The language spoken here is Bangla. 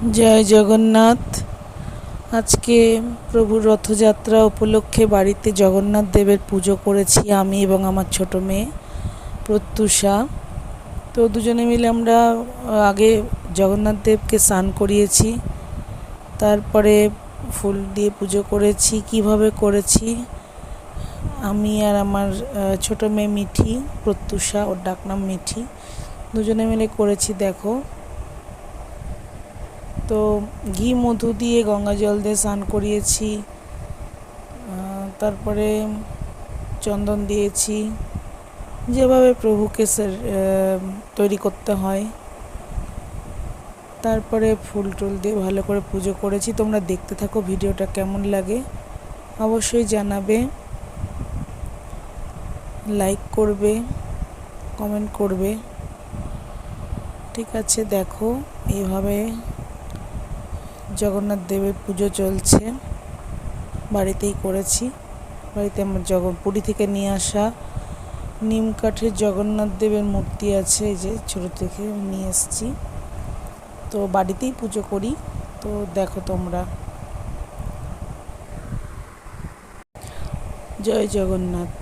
জয় জগন্নাথ। আজকে প্রভুর রথযাত্রা উপলক্ষে বাড়িতে জগন্নাথ দেবের পুজো করেছি আমি এবং আমার ছোট মেয়ে প্রত্যুষা। তো দুজনে মিলে আমরা আগে জগন্নাথ দেবকে স্নান করিয়েছি, তারপরে ফুল দিয়ে পুজো করেছি। কিভাবে করেছি, আমি আর আমার ছোট মেয়ে মিঠি, প্রত্যুষা, ওর ডাকনাম মিঠি, দুজনে মিলে করেছি। দেখো, তো ঘি মধু দিয়ে গঙ্গা জল দিয়ে স্নান করিয়েছি, তারপরে চন্দন দিয়েছি, যেভাবে প্রভুকে তৈরি করতে হয়। তারপরে ফুল টুল দিয়ে ভালো করে পুজো করেছি। তোমরা দেখতে থাকো, ভিডিওটা কেমন লাগে অবশ্যই জানাবে, লাইক করবে, কমেন্ট করবে। ঠিক আছে, দেখো এইভাবে জগন্নাথ দেবের পুজো চলছে। বাড়িতেই করেছি, বাড়িতে আমার পুরী থেকে নিয়ে আসা নিম কাঠের জগন্নাথ দেবের মূর্তি আছে, এই যে ছোটো থেকে নিয়ে এসেছি। তো বাড়িতেই পুজো করি। তো দেখো তোমরা। জয় জগন্নাথ।